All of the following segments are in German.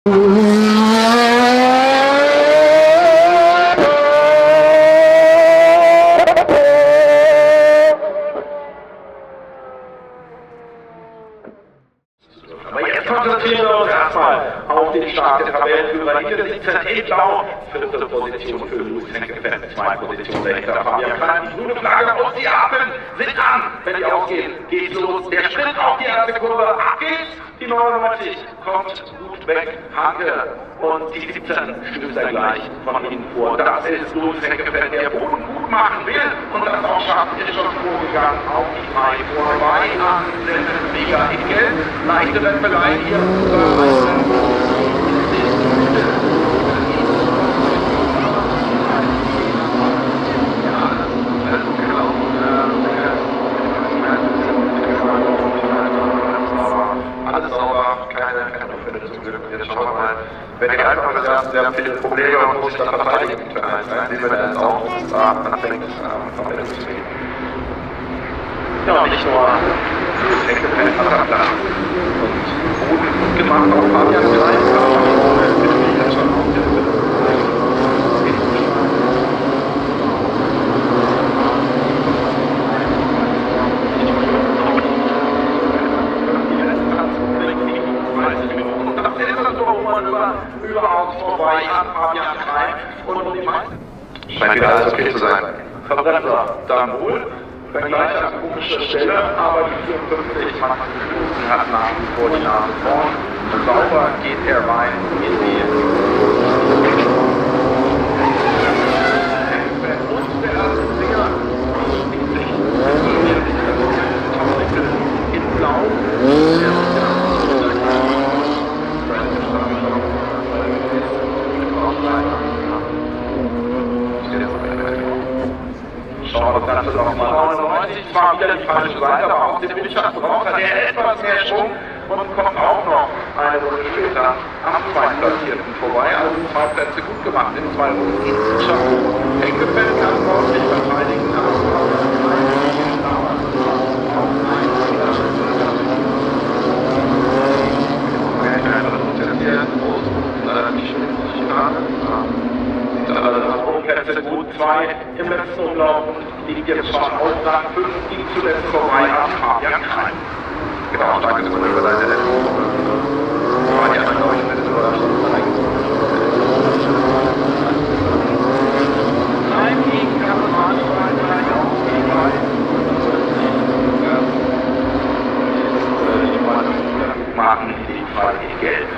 Aber jetzt konzentrieren wir uns erstmal auf den Start der Tabellenführer. Hinter sich Zentral blau, vierte Position für Luis Henkefett, zwei Positionen dahinter Fabian Klein. Die grüne Flagge und die Atmen sind an. Wenn die ausgehen, geht's los. Der Sprint auf die erste Kurve, ab geht's. Die 99 kommt gut weg, Hanke. Und die 17 stößt er gleich von ihnen vor. Das ist Luis Henkefett, der Boden gut machen will und das auch schafft. Ist schon vorgegangen auf die 3 vorbei an Mega Hickel. Leichte Wettbewerb hier. Alles sauber, keine Unfälle zum Glück. Jetzt schauen wir mal. Wenn ihr einfach gesagt, wir haben viele Probleme und muss sich dann verteidigen für eins, sehen wir dann auch, da anfängt, Vermeldung zu geben. Ja, nicht nur Luis Henkefett hat er Platz und gut gemacht auf Fabian Klein, aber jetzt schon auf der überaus vorbei an Fabian Klein und um die meisten. Scheint wieder alles okay zu sein. Verbremser, dann wohl. Vergleich an komischer Stelle, aber die 54 Max Minuten hat nach wie vor die Nase vorn. Sauber geht er rein in die. Und der erste Singer in Blau. Schauen wir das Ganze nochmal. 99 zwar wieder die falsche Seite, aber auf dem Bildschirm braucht er etwas mehr Schwung und kommt auch noch eine Runde später am Zweitplatzierten vorbei. Also 2 Plätze gut gemacht in 2 Runden. Henkefett kann ordentlich verteidigen. Plätze gut, 2 im letzten Umlauf liegt jetzt schon auf Rang 5, ging zuletzt vorbei an Fabian Klein. Genau, starke Sekunde über seine Hände. Aber die anderen, glaube ich, mit der Stunde eingezogen. Nein, gegen Kameraden gleich auf die 3. Die machen die 2 gelb.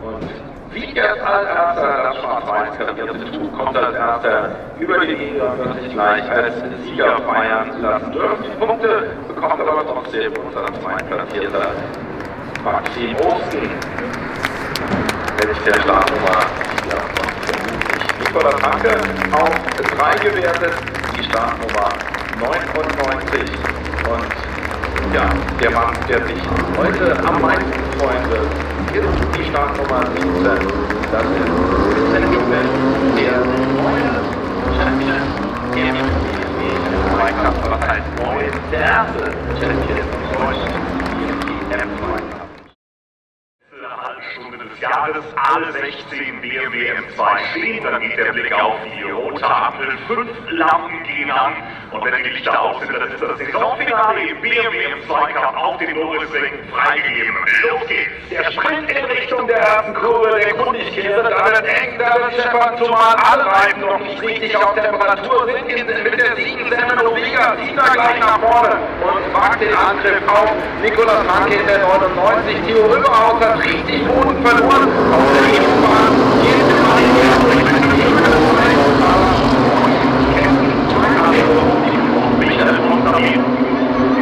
Und fliegt jetzt als erster das schwarz-weiß karierte Tuch, kommt als erster über die Linie und wird sich gleich als Sieger feiern lassen dürfen. Die Punkte bekommt aber trotzdem unser zweitplatzierter Maxim Osten mit der Startnummer 54. Nikolas Hanke auf 3 gewertet, die Startnummer 99. Und ja, der Mann, der sich heute am meisten freuen wird, ist die Startnummer 17. Das ist Zentral, der neue Champion im Zweikampf, was heißt neu, der erste Champion im deutschen M2. Stunde des Jahres, alle 16 BMW M2 stehen, dann geht der Blick auf die rote Ampel, 5 Lampen gehen an und wenn die Lichter aus sind, dann ist das Saisonfinale im BMW M2 Cup auf den Norisring freigegeben. Los geht's! Der Sprint in Richtung der ersten Kurve, der Kundigkehre, da wird eng, da wird scheppern, zumal alle Reifen noch nicht richtig auf Temperatur sind, mit der 7 Semmelowega zieht er gleich nach vorne und wagt den Angriff auf Nikolas Hanke in der 99. Theo Rüberhaus hat richtig Boden verloren auf der Ebene.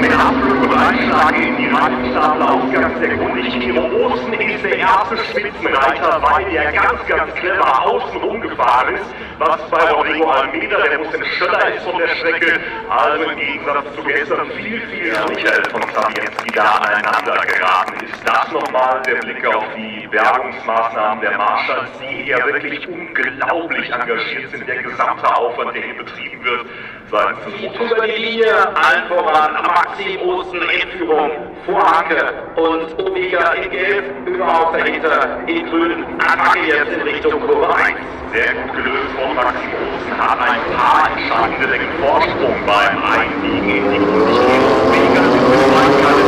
Mit Abflug und Einschlag in die Reifenstapel Ausgangs der Kundigkehre Osten ist der erste Spitzenreiter, weil der ganz clever außen rumgefahren ist, was bei Rodrigo Almeida, der muss ein Schöller ist von der Strecke, also im Gegensatz zu gestern viel Michael von Sabienski da aneinander geraten ist. Das nochmal der Blick auf die Bergungsmaßnahmen der Marshalls, die hier wirklich unglaublich engagiert sind, der gesamte Aufwand, der hier betrieben wird, seitens des Motors. Über die Linie, allen voran Maxim Osten in Führung, vor Hanke und Omega in Gelb, überaus dahinter in Grün, Attacke jetzt in Richtung Kurve 1. Sehr gut gelöst von Maxim Osten, hat ein paar entscheidende Längen Vorsprung beim Einbiegen in die Kundigkehre. Omega ist mit Schweinkarte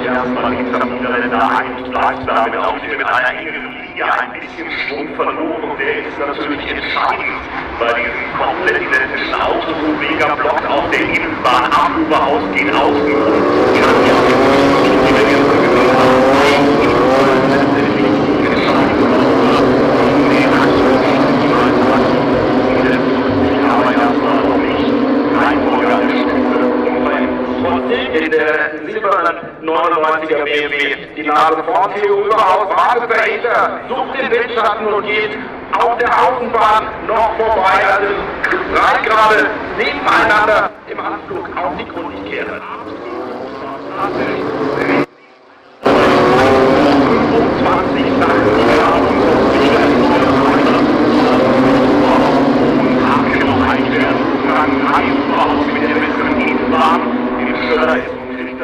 erstmal hinter Niederländer ein und bleibt damit auch mit einer engeren Linie ein bisschen Schwung verloren und der ist natürlich entscheidend bei diesem komplett identischen Auto. Omega blockt auf der Innenbahn ab, überaus gehen außen rum. Kann ja die Regeln gesehen haben. Aber erstmal noch nicht. Reihenfolge an der Spitze. In der silbernen 99er BMW die Nase vorn, Theo Überhaus wartet dahinter, sucht den Windschatten und geht auf der Außenbahn noch vorbei. Also 3 gerade nebeneinander im Anflug auf die Kundigkehre.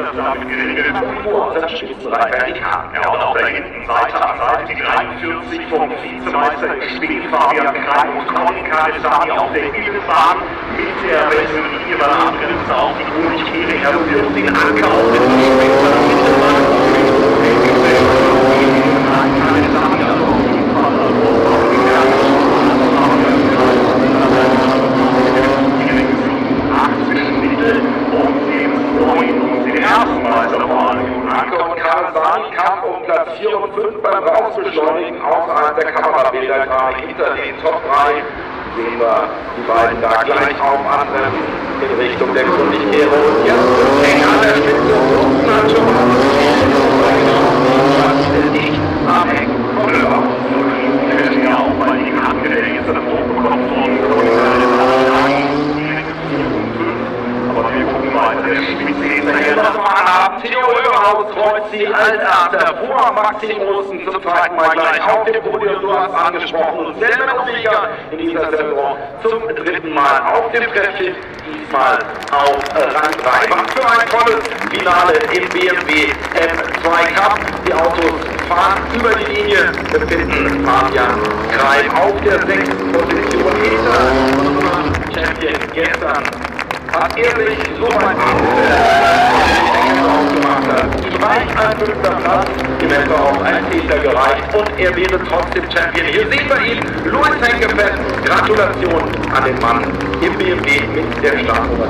25 unser Spitzenreiter die Karten. Ja, und auf der hinten Seite an Seite die 43 vom Vizemeister im Spiel, Fabian Krein und Colin Karisani auf der Innenbahn mit der besseren Linie bei der Abgrenze auf die Kundigkehre. Er wird den Anker auf den Spitze nach Mittelmann. Karisani also auf jeden Fall zwischen Mittel und dem 9 und den ersten Meister vor allem. Anke und Karisani Kampf um Platz 4 und 5 beim Rausbeschleunigen außerhalb der Kamerabilder, gerade hinter den Top 3 sehen wir die beiden da gleich auf antreffen in Richtung der Kundigkehre. Und jetzt eng an der Spitze und hat schon mal nicht am Heck von der Ja, auch weil die Karte, der jetzt das hochbekommt von aber wir gucken mal, der Spitze hinterher. Theo Überhaus kreuzt sie als erster vor Maxim Osten zum zweiten Mal gleich auf dem Podium. Du hast angesprochen, und Semmelowega in dieser Saison zum dritten Mal auf dem Treppchen, diesmal auf Rang 3. Was für ein tolles Finale im BMW M2 Cup. Die Autos fahren über die Linie, befinden Fabian Kreim auf der 6. Position hinter unserem Champion gestern. Hat er sich so weit aufgemacht hat. reicht ein 5. Platz, ihm hätte auch ein 10. gereicht und er wäre trotzdem Champion. Hier sehen wir ihn, Louis Henkefett. Gratulation an den Mann im BMW mit der Startnummer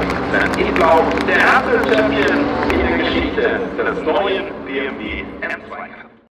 17 in Blau. Der erste Champion in der Geschichte des neuen BMW M2.